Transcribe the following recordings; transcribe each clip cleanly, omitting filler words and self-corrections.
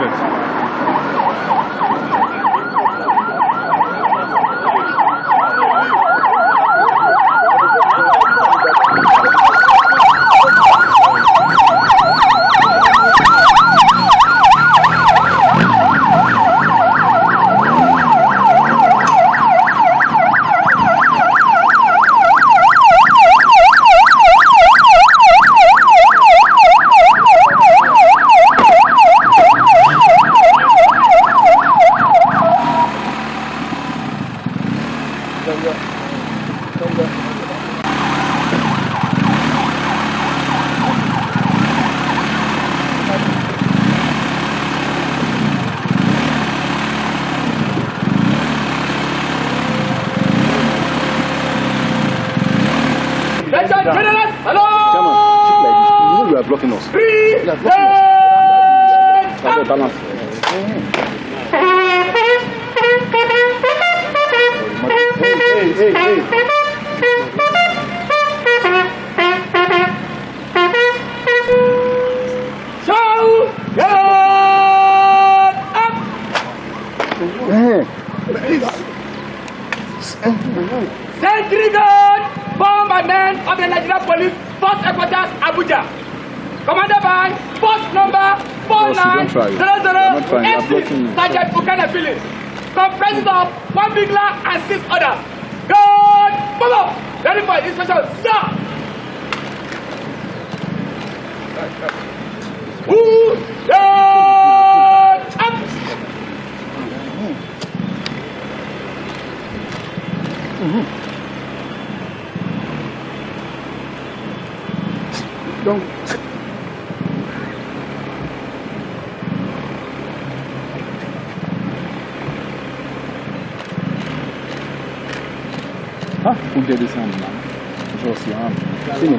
Perfect. Blocking us. You are blocking us. Balance. Hey. Sentry guard, bomb and men of the Nigerian Police, Force Headquarters, Abuja. Commanded by post number 4900 Sergeant Bukana Phillips. Comprised of 1 bigler and 6 others. Guard, move up! Ready for inspection, sir! Up! Don't. Ah, who did this hand, man? Just your arm. See me.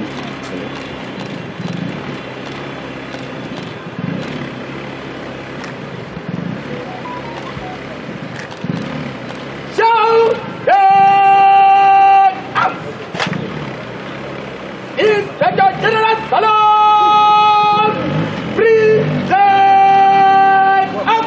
Inspector General Salon! Present up!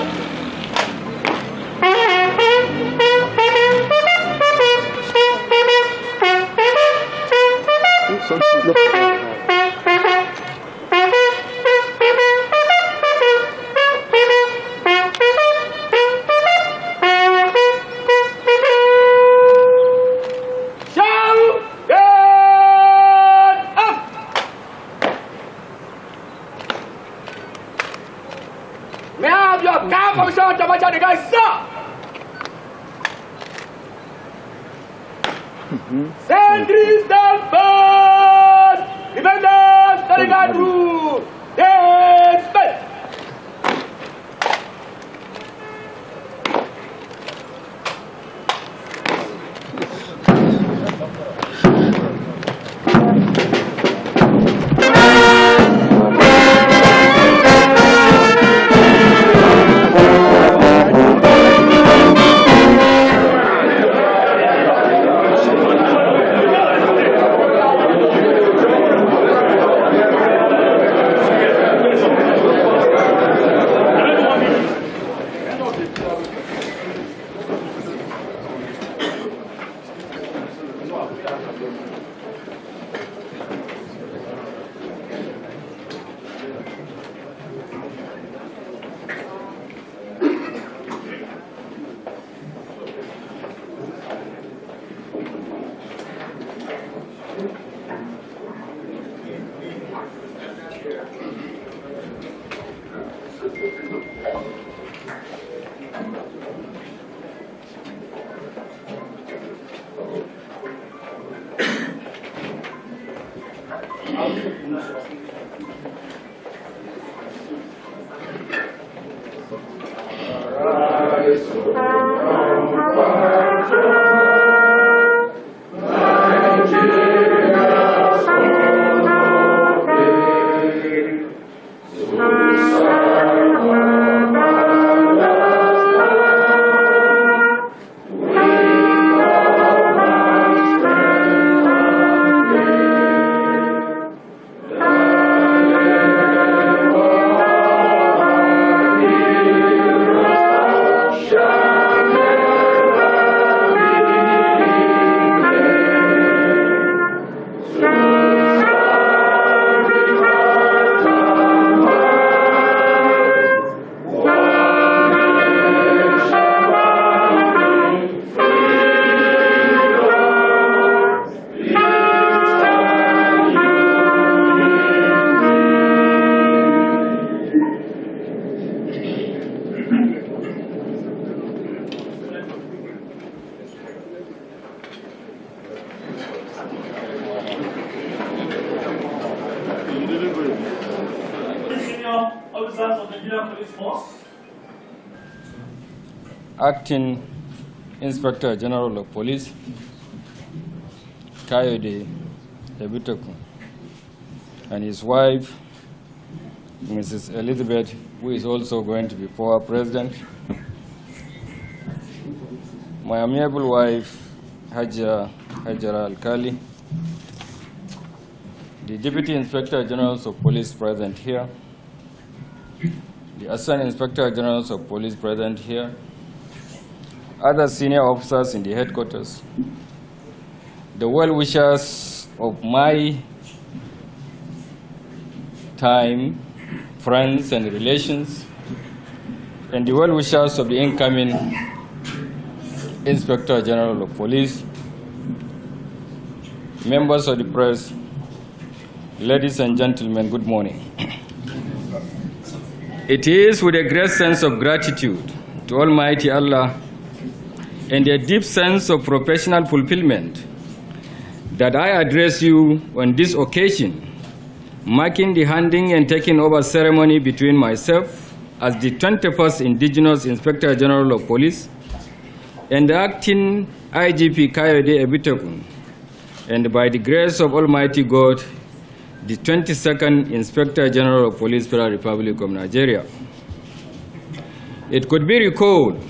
May I have your car permission to watch the guys, sir? Sentries stand first! Defenders, to the guard room! Dismiss! Nigerian Police Force. Acting Inspector General of Police, Kayode Egbetokun, and his wife, Mrs. Elizabeth, who is also going to be former president, my amiable wife, Hajara Alkali, the Deputy Inspector Generals of Police present here, the Assistant Inspector Generals of Police present here, other senior officers in the headquarters, the well-wishers of my time, friends and relations, and the well-wishers of the incoming Inspector General of Police, members of the press, ladies and gentlemen, good morning. It is with a great sense of gratitude to Almighty Allah and a deep sense of professional fulfillment that I address you on this occasion, marking the handing and taking over ceremony between myself as the 21st Indigenous Inspector General of Police and the acting IGP Kayode Egbetokun, and by the grace of Almighty God, the 22nd Inspector General of Police, Federal Republic of Nigeria. It could be recalled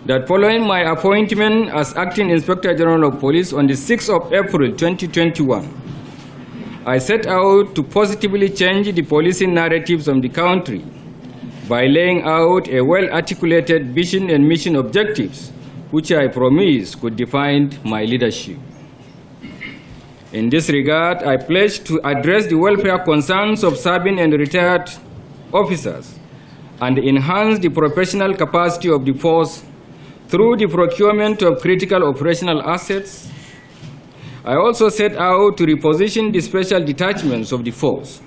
that following my appointment as Acting Inspector General of Police on the 6th of April 2021, I set out to positively change the policing narratives of the country by laying out a well-articulated vision and mission objectives, which I promised could define my leadership. In this regard, I pledge to address the welfare concerns of serving and retired officers and enhance the professional capacity of the force through the procurement of critical operational assets. I also set out to reposition the special detachments of the force,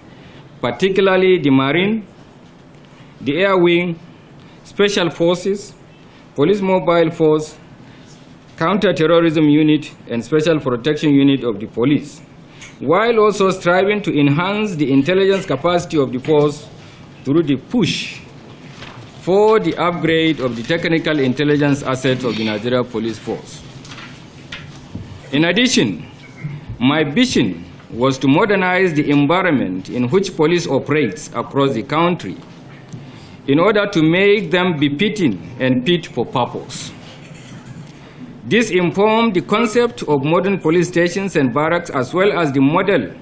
particularly the Marine, the Air Wing, Special Forces, Police Mobile Force, Counter-Terrorism Unit, and Special Protection Unit of the Police, while also striving to enhance the intelligence capacity of the force through the push for the upgrade of the technical intelligence assets of the Nigeria Police Force. In addition, my vision was to modernize the environment in which police operates across the country in order to make them befitting and fit for purpose. This informed the concept of modern police stations and barracks, as well as the model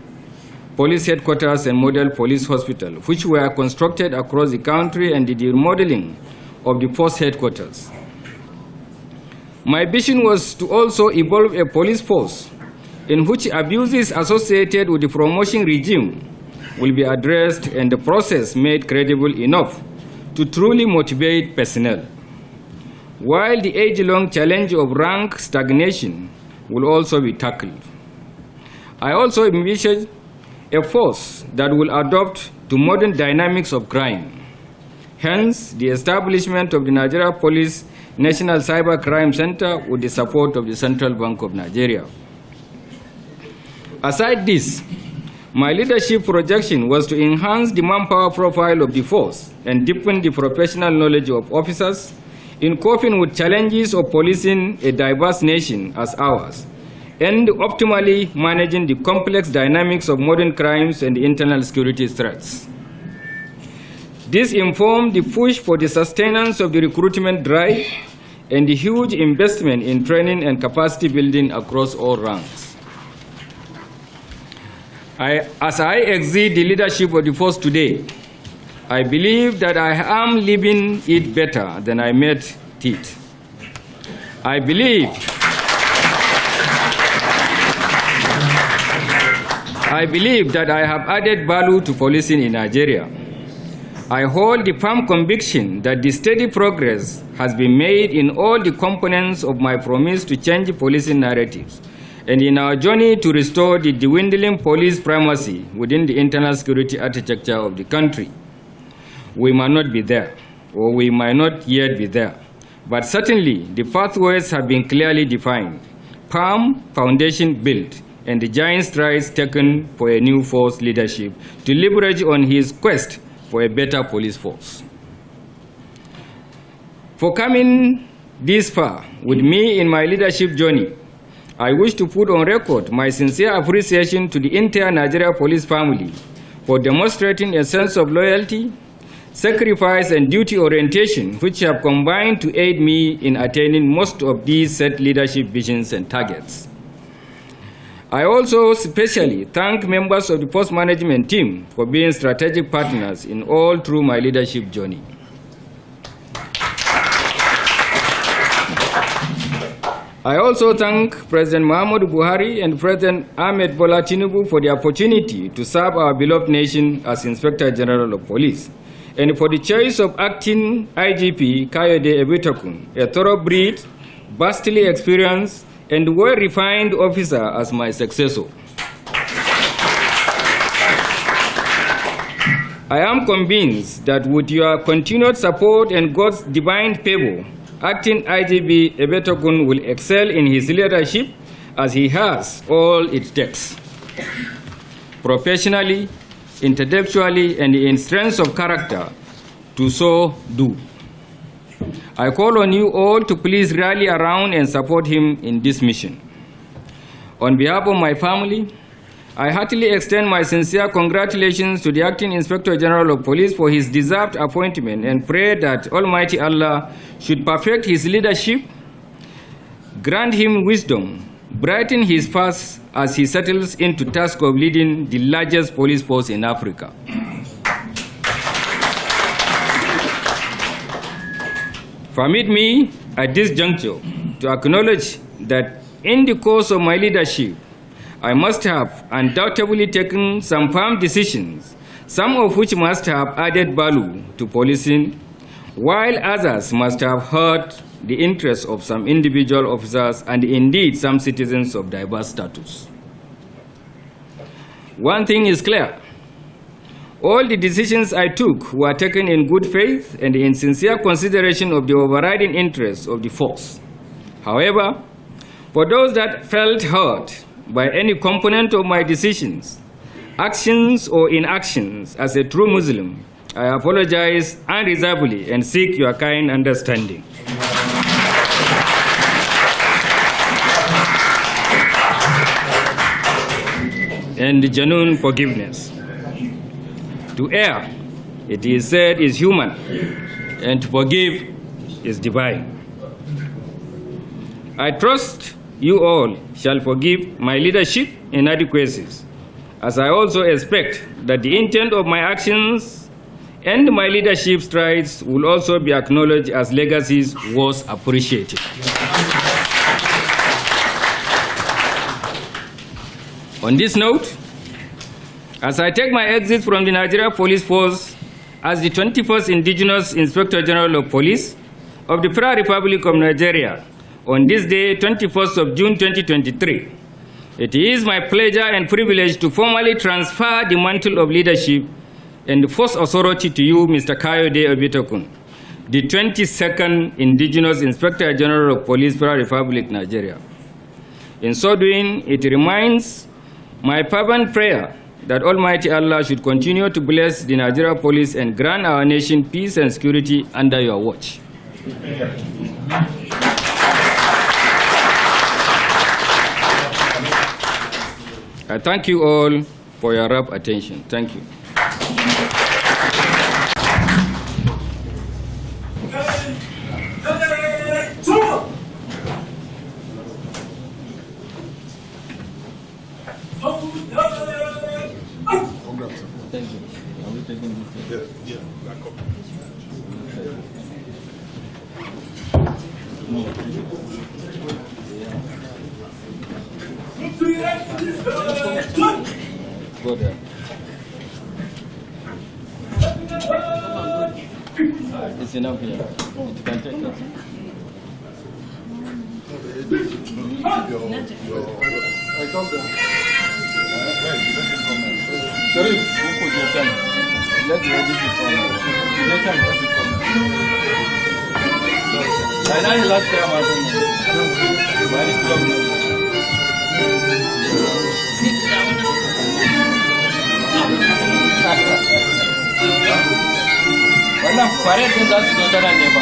police headquarters and model police hospital, which were constructed across the country, and the remodeling of the force headquarters. My vision was to also evolve a police force in which abuses associated with the promotion regime will be addressed and the process made credible enough to truly motivate personnel, while the age-long challenge of rank stagnation will also be tackled. I also envisioned a force that will adapt to modern dynamics of crime. Hence, the establishment of the Nigeria Police National Cyber Crime Center with the support of the Central Bank of Nigeria. Aside this, my leadership projection was to enhance the manpower profile of the force and deepen the professional knowledge of officers in coping with challenges of policing a diverse nation as ours, and optimally managing the complex dynamics of modern crimes and internal security threats. This informed the push for the sustenance of the recruitment drive and the huge investment in training and capacity building across all ranks. As I exit the leadership of the force today, I believe that I am leaving it better than I met it. I believe that I have added value to policing in Nigeria. I hold the firm conviction that the steady progress has been made in all the components of my promise to change policing narratives, and in our journey to restore the dwindling police primacy within the internal security architecture of the country. We might not be there, or we might not yet be there, but certainly the pathways have been clearly defined, firm foundation built, and the giant strides taken for a new force leadership to leverage on his quest for a better police force. For coming this far with me in my leadership journey, I wish to put on record my sincere appreciation to the entire Nigeria police family for demonstrating a sense of loyalty, sacrifice, and duty orientation, which have combined to aid me in attaining most of these set leadership visions and targets. I also especially thank members of the post management team for being strategic partners in all through my leadership journey. I also thank President Muhammadu Buhari and President Ahmed Bola Tinubu for the opportunity to serve our beloved nation as Inspector General of Police, and for the choice of acting IGP Kayode Egbetokun, a thoroughbred, vastly experienced, and well-refined officer as my successor. I am convinced that with your continued support and God's divine favor, acting IGP Egbetokun will excel in his leadership as he has all it takes. Professionally, intellectually, and in strength of character, to so do. I call on you all to please rally around and support him in this mission. On behalf of my family, I heartily extend my sincere congratulations to the Acting Inspector General of Police for his deserved appointment and pray that Almighty Allah should perfect his leadership, grant him wisdom, brighten his path as he settles into the task of leading the largest police force in Africa. Permit me at this juncture to acknowledge that in the course of my leadership, I must have undoubtedly taken some firm decisions, some of which must have added value to policing, while others must have hurt the interests of some individual officers and indeed some citizens of diverse status. One thing is clear. All the decisions I took were taken in good faith and in sincere consideration of the overriding interests of the force. However, for those that felt hurt by any component of my decisions, actions or inactions, as a true Muslim, I apologize unreservedly and seek your kind understanding. And genuine forgiveness. To err, it is said, is human, and to forgive is divine. I trust you all shall forgive my leadership inadequacies, as I also expect that the intent of my actions and my leadership strides will also be acknowledged as legacies worth appreciated. On this note, as I take my exit from the Nigeria Police Force as the 21st Indigenous Inspector General of Police of the Federal Republic of Nigeria on this day, 21st of June 2023, it is my pleasure and privilege to formally transfer the mantle of leadership and the force authority to you, Mr. Kayode Egbetokun, the 22nd Indigenous Inspector General of Police, Federal Republic, Nigeria. In so doing, it remains my fervent prayer that Almighty Allah should continue to bless the Nigeria Police and grant our nation peace and security under your watch. I thank you all for your rapt attention. Thank you. Thank you. Are we taking this? Yeah. Go there. It's enough here. It can take us. I told them. Sharif, you put your time. Let the editor come. Your time, let it come. I know the last time I was very close. Wannan parade din za su zo ta nan ne ba.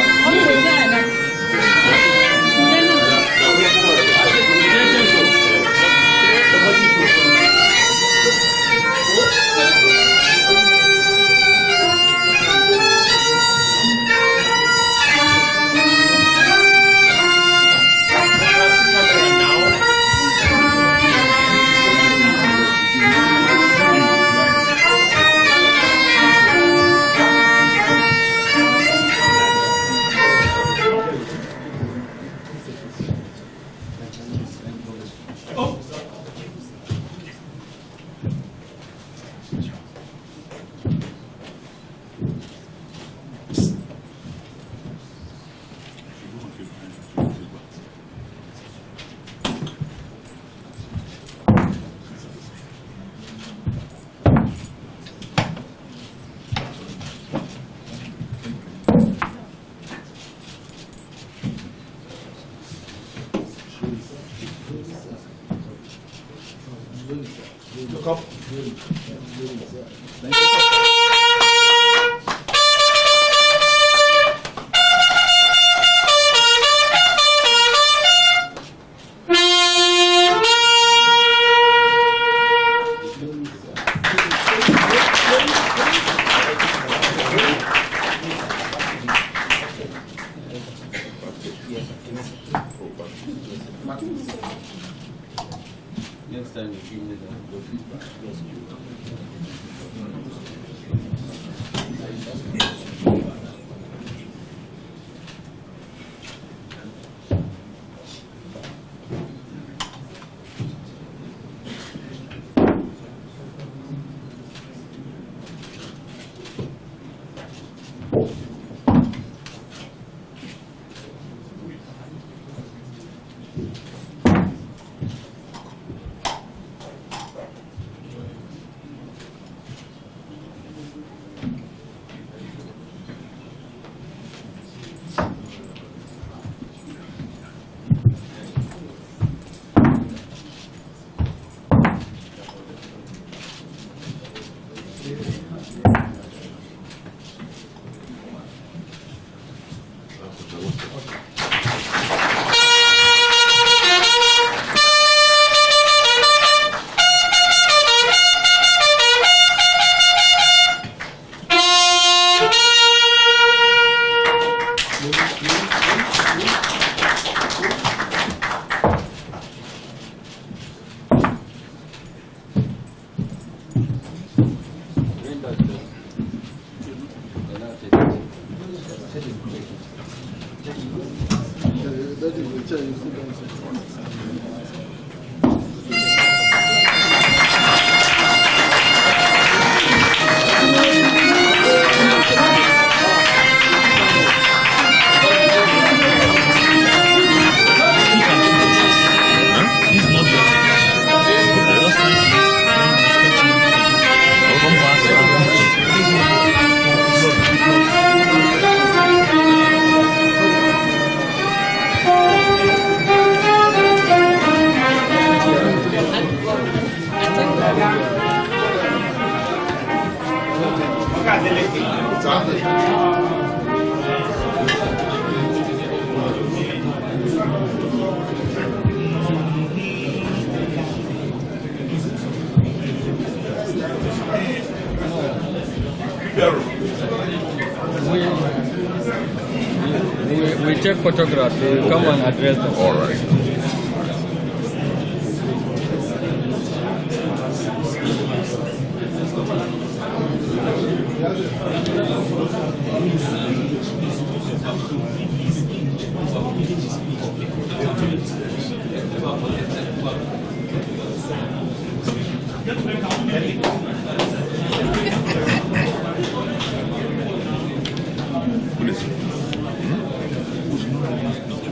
We take photographs. We come and address them. All right.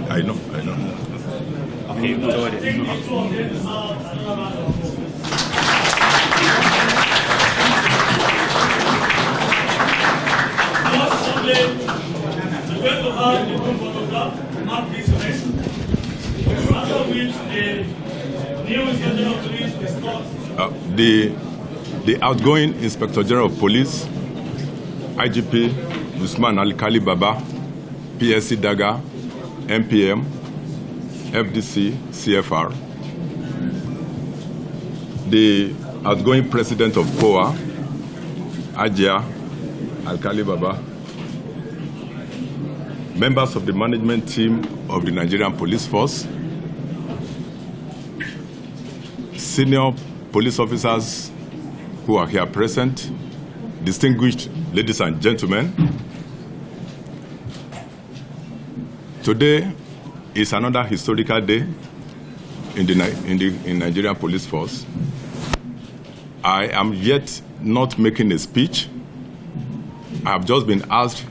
I know. Okay, go ahead. The outgoing Inspector General of Police, IGP Usman Alkali Baba, PSC Daga, MPM, FDC, CFR, the outgoing president of POA, Ajia Alkali Baba, members of the management team of the Nigerian Police Force, senior police officers who are here present, distinguished ladies and gentlemen. Today is another historical day in Nigerian Police Force. I am yet not making a speech. I have just been asked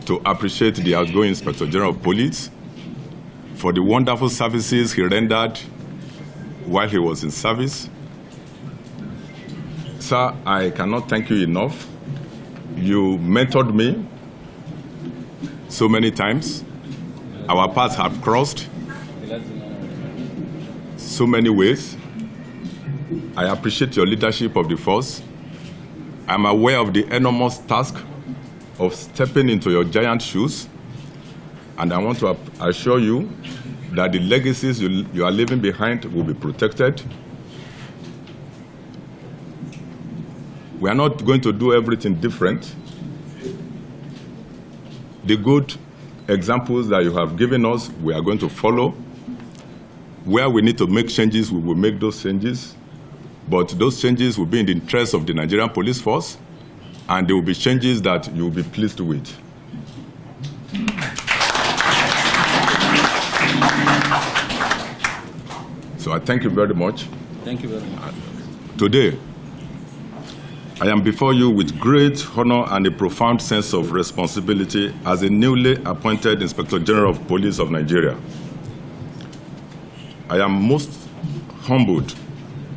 to appreciate the outgoing Inspector General of Police for the wonderful services he rendered while he was in service. Sir, I cannot thank you enough. You mentored me so many times. Our paths have crossed so many ways. I appreciate your leadership of the force. I'm aware of the enormous task of stepping into your giant shoes, and I want to assure you that the legacies you are leaving behind will be protected. We are not going to do everything different. The good examples that you have given us, we are going to follow. Where we need to make changes, we will make those changes. But those changes will be in the interest of the Nigerian Police Force, and they will be changes that you will be pleased with. So I thank you very much. Thank you very much. Today, I am before you with great honor and a profound sense of responsibility as a newly appointed Inspector General of Police of Nigeria. I am most humbled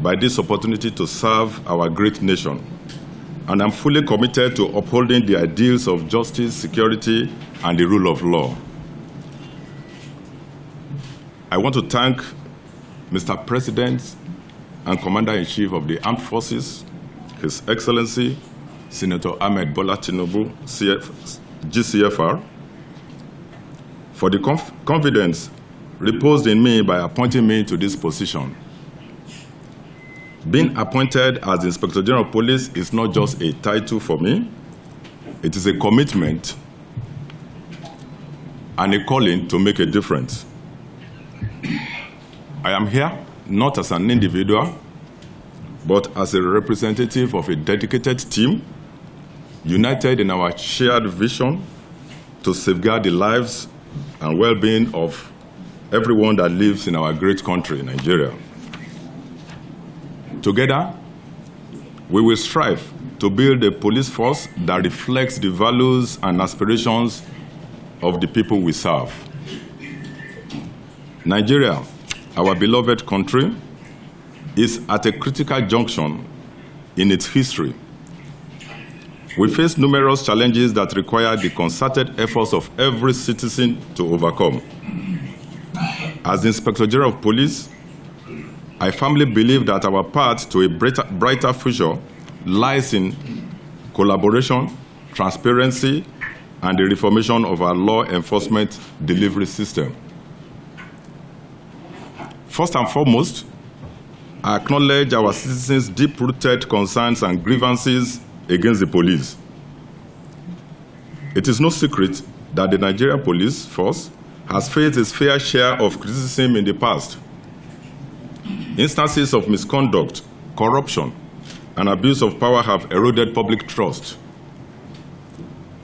by this opportunity to serve our great nation, and I'm fully committed to upholding the ideals of justice, security, and the rule of law. I want to thank Mr. President and Commander-in-Chief of the Armed Forces, His Excellency, Senator Ahmed Bola Tinubu, GCFR, for the confidence reposed in me by appointing me to this position. Being appointed as Inspector General of Police is not just a title for me, it is a commitment and a calling to make a difference. I am here not as an individual, but as a representative of a dedicated team, united in our shared vision to safeguard the lives and well-being of everyone that lives in our great country, Nigeria. Together, we will strive to build a police force that reflects the values and aspirations of the people we serve. Nigeria, our beloved country, is at a critical junction in its history. We face numerous challenges that require the concerted efforts of every citizen to overcome. As Inspector General of Police, I firmly believe that our path to a brighter future lies in collaboration, transparency, and the reformation of our law enforcement delivery system. First and foremost, I acknowledge our citizens' deep-rooted concerns and grievances against the police. It is no secret that the Nigerian Police Force has faced its fair share of criticism in the past. Instances of misconduct, corruption, and abuse of power have eroded public trust.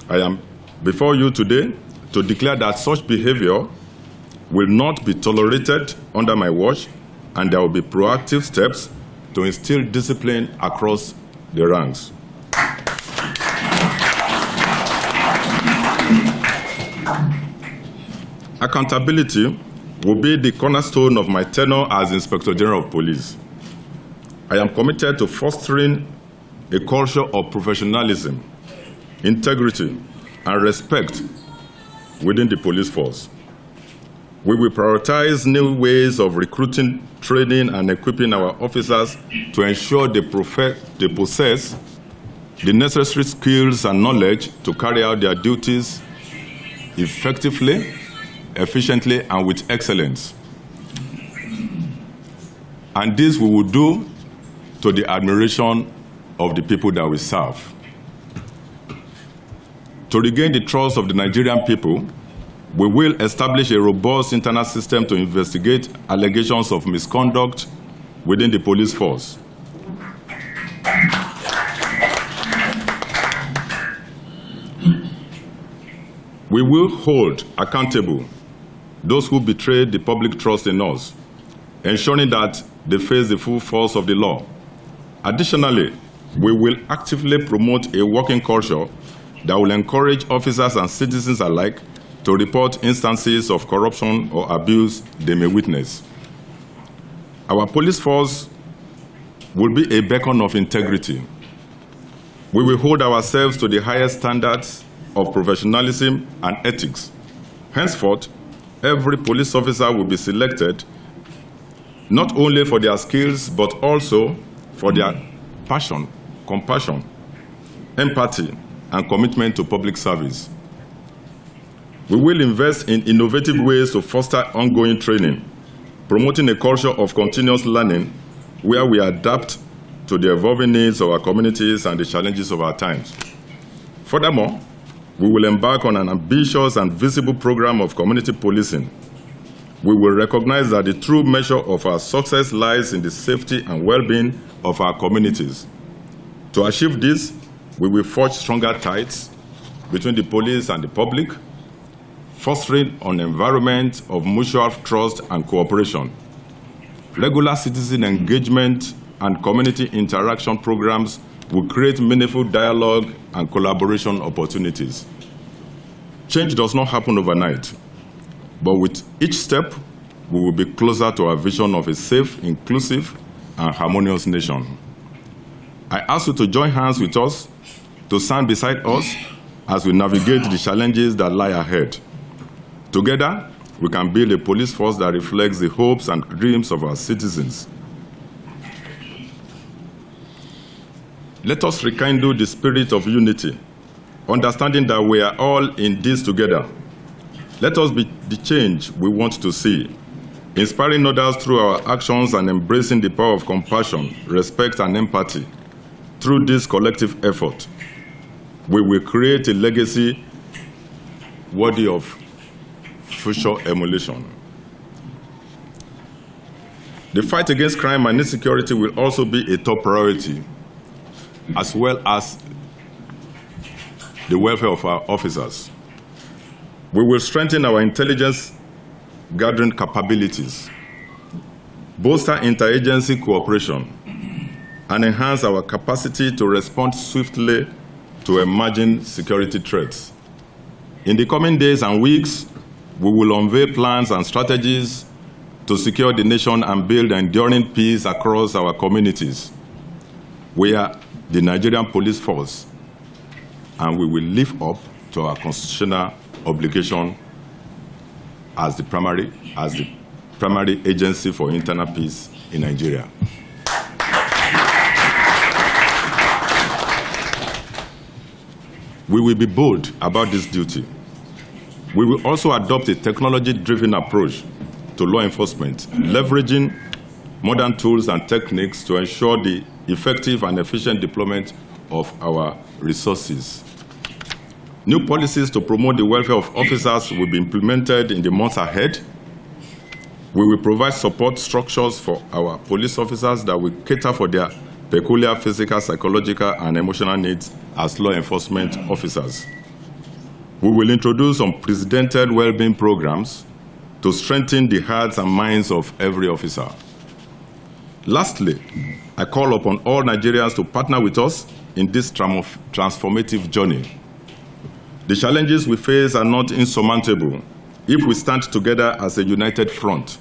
I am before you today to declare that such behavior will not be tolerated under my watch, and there will be proactive steps to instill discipline across the ranks. Accountability will be the cornerstone of my tenure as Inspector General of Police. I am committed to fostering a culture of professionalism, integrity, and respect within the police force. We will prioritize new ways of recruiting, training, and equipping our officers to ensure they possess the necessary skills and knowledge to carry out their duties effectively, efficiently, and with excellence. And this we will do to the admiration of the people that we serve. To regain the trust of the Nigerian people, we will establish a robust internal system to investigate allegations of misconduct within the police force. We will hold accountable those who betrayed the public trust in us, ensuring that they face the full force of the law. Additionally, we will actively promote a working culture that will encourage officers and citizens alike to report instances of corruption or abuse they may witness. Our police force will be a beacon of integrity. We will hold ourselves to the highest standards of professionalism and ethics. Henceforth, every police officer will be selected not only for their skills, but also for their passion, compassion, empathy, and commitment to public service. We will invest in innovative ways to foster ongoing training, promoting a culture of continuous learning where we adapt to the evolving needs of our communities and the challenges of our times. Furthermore, we will embark on an ambitious and visible program of community policing. We will recognize that the true measure of our success lies in the safety and well-being of our communities. To achieve this, we will forge stronger ties between the police and the public, fostering an environment of mutual trust and cooperation. Regular citizen engagement and community interaction programs will create meaningful dialogue and collaboration opportunities. Change does not happen overnight, but with each step, we will be closer to our vision of a safe, inclusive, and harmonious nation. I ask you to join hands with us, to stand beside us as we navigate the challenges that lie ahead. Together, we can build a police force that reflects the hopes and dreams of our citizens. Let us rekindle the spirit of unity, understanding that we are all in this together. Let us be the change we want to see, inspiring others through our actions and embracing the power of compassion, respect, and empathy. Through this collective effort, we will create a legacy worthy of future emulation. The fight against crime and insecurity will also be a top priority, as well as the welfare of our officers. We will strengthen our intelligence gathering capabilities, bolster interagency cooperation, and enhance our capacity to respond swiftly to emerging security threats. In the coming days and weeks, we will unveil plans and strategies to secure the nation and build enduring peace across our communities. We are the Nigerian Police Force, and we will live up to our constitutional obligation as the primary agency for internal peace in Nigeria. We will be bold about this duty. We will also adopt a technology-driven approach to law enforcement, leveraging modern tools and techniques to ensure the effective and efficient deployment of our resources. New policies to promote the welfare of officers will be implemented in the months ahead. We will provide support structures for our police officers that will cater for their peculiar physical, psychological, and emotional needs as law enforcement officers. We will introduce unprecedented well-being programs to strengthen the hearts and minds of every officer. Lastly, I call upon all Nigerians to partner with us in this transformative journey. The challenges we face are not insurmountable if we stand together as a united front.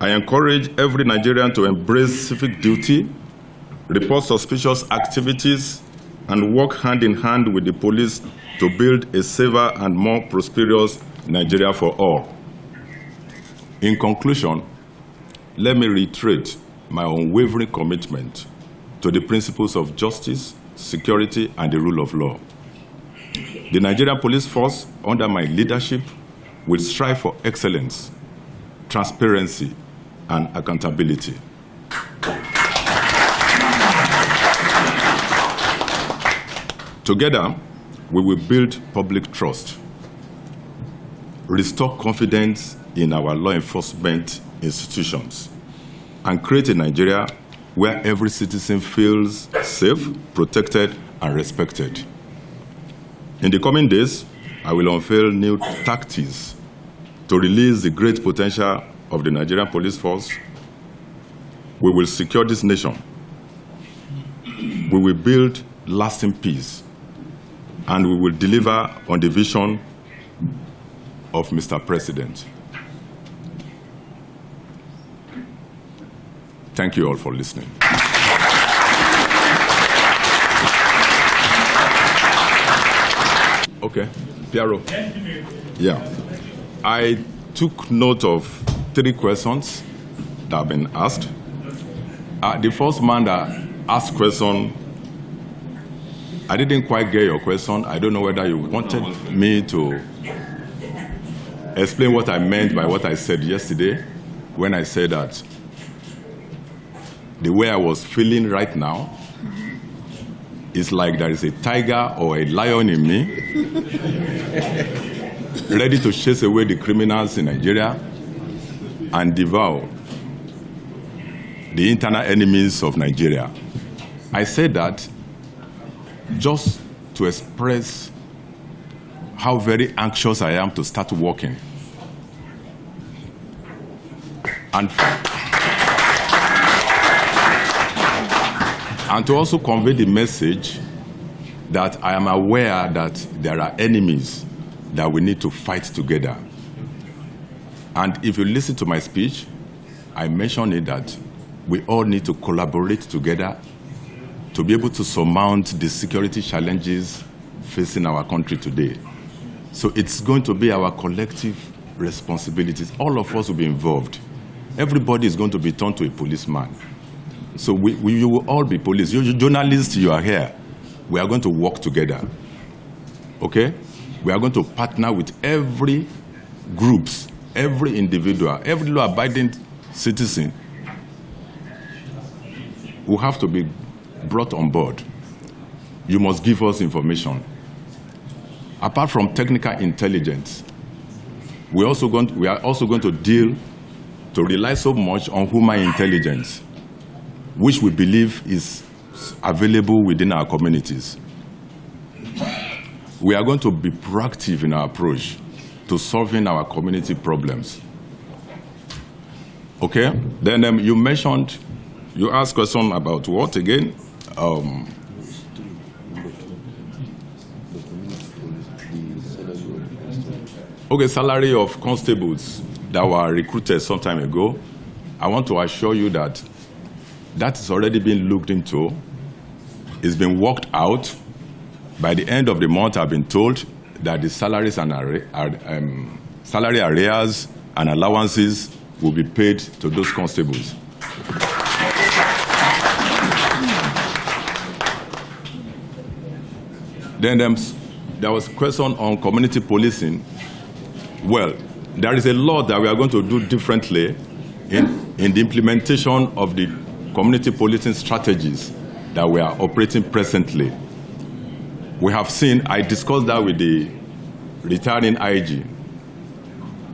I encourage every Nigerian to embrace civic duty, report suspicious activities, and work hand in hand with the police to build a safer and more prosperous Nigeria for all. In conclusion, let me reiterate my unwavering commitment to the principles of justice, security, and the rule of law. The Nigerian Police Force, under my leadership, will strive for excellence, transparency, and accountability. Together, we will build public trust, restore confidence in our law enforcement institutions, and create a Nigeria where every citizen feels safe, protected, and respected. In the coming days, I will unveil new tactics to release the great potential of the Nigerian Police Force. We will secure this nation. We will build lasting peace, and we will deliver on the vision of Mr. President. Thank you all for listening. Okay, Piero. Yeah. I took note of 3 questions that have been asked. The first man that asked question, I didn't quite get your question. I don't know whether you wanted me to explain what I meant by what I said yesterday when I said that the way I was feeling right now is like there is a tiger or a lion in me ready to chase away the criminals in Nigeria and devour the internal enemies of Nigeria. I said that just to express how very anxious I am to start working. And to also convey the message that I am aware that there are enemies that we need to fight together. And if you listen to my speech, I mentioned it that we all need to collaborate together to be able to surmount the security challenges facing our country today. So it's going to be our collective responsibilities. All of us will be involved. Everybody is going to be turned to a policeman. So you will all be police. You journalists, you are here. We are going to work together. Okay? We are going to partner with every groups, every individual, every law-abiding citizen who have to be brought on board. You must give us information. Apart from technical intelligence, we are also going to rely so much on human intelligence, which we believe is available within our communities. We are going to be proactive in our approach to solving our community problems. Okay? Then you asked a question about what again? Okay, salary of constables that were recruited some time ago. I want to assure you that has already been looked into. It's been worked out. By the end of the month, I've been told that the salaries and salary arrears and allowances will be paid to those constables. Then there was a question on community policing. Well, there is a lot that we are going to do differently in the implementation of the community policing strategies that we are operating presently. We have seen, I discussed that with the retiring IG,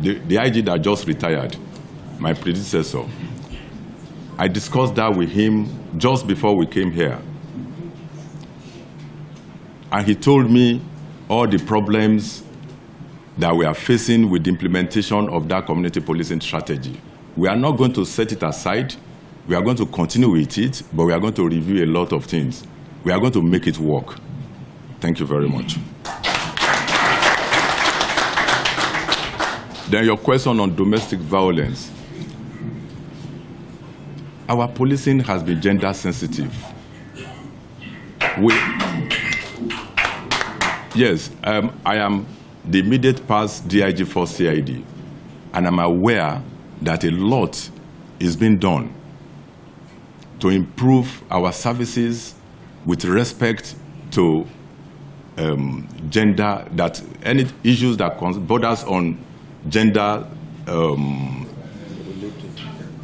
the IG that just retired, my predecessor. I discussed that with him just before we came here. And he told me all the problems that we are facing with the implementation of that community policing strategy. We are not going to set it aside. We are going to continue with it, but we are going to review a lot of things. We are going to make it work. Thank you very much. Then your question on domestic violence. Our policing has been gender sensitive. Yes, I am the immediate past DIG for CID, and I'm aware that a lot is being done to improve our services with respect to gender, that any issues that borders on gender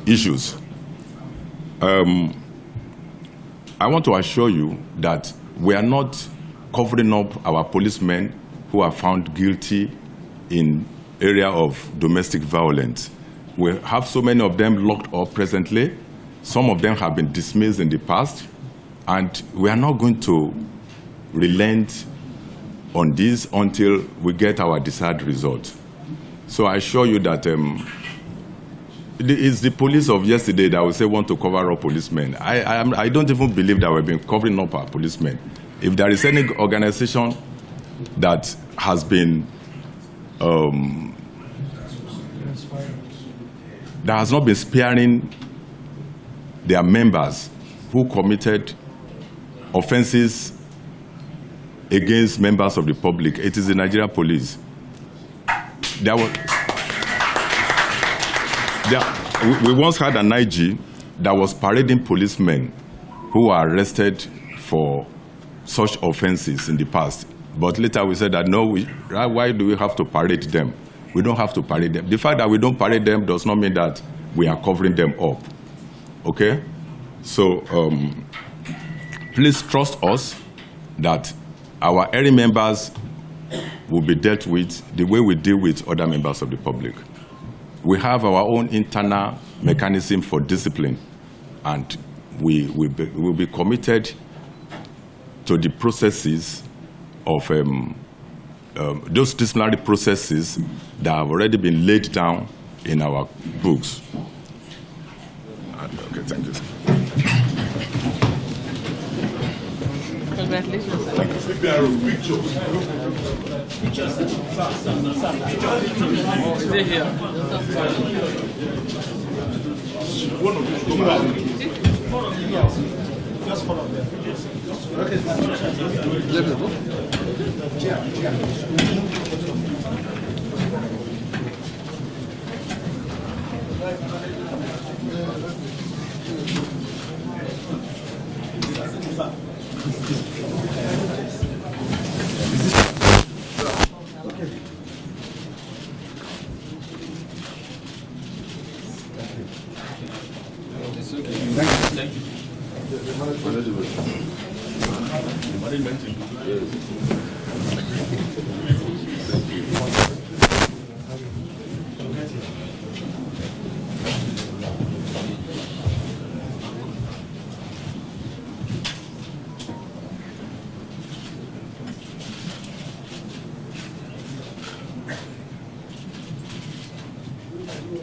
issues. I want to assure you that we are not covering up our policemen who are found guilty in area of domestic violence. We have so many of them locked up presently. Some of them have been dismissed in the past, and we are not going to relent on this until we get our desired result. So I assure you that it's the police of yesterday that will say want to cover up policemen. I don't even believe that we've been covering up our policemen. If there is any organization that has been that has not been sparing their members who committed offenses against members of the public, it is the Nigerian police. We once had an IG that was parading policemen who were arrested for such offenses in the past. But later we said that no, why do we have to parade them? We don't have to parade them. The fact that we don't parade them does not mean that we are covering them up. Okay? So please trust us that our area members will be dealt with the way we deal with other members of the public. We have our own internal mechanism for discipline, and we will be committed to the processes of those disciplinary processes that have already been laid down in our books. Okay, thank you. Congratulations. Oh, is it here? Just follow them. Thank you.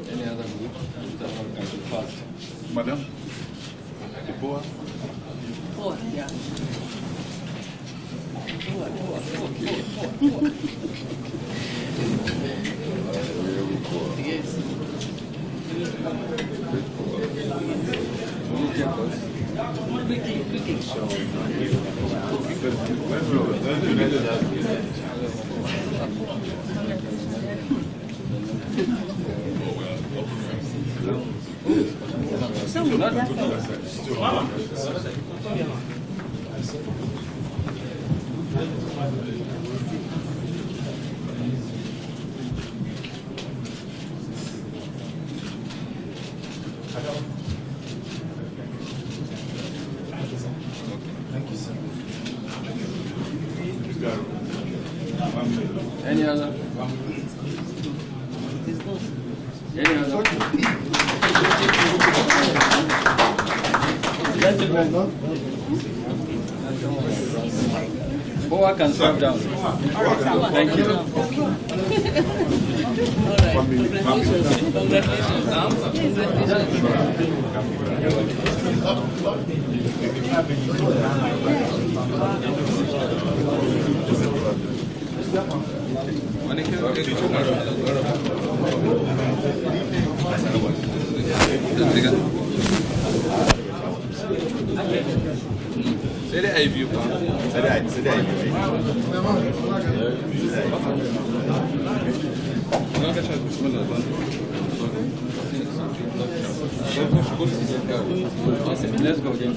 Any other group that want to go fast? Madam? Yeah. Any other? Any other? Boa can serve down. Thank you. Let's go again.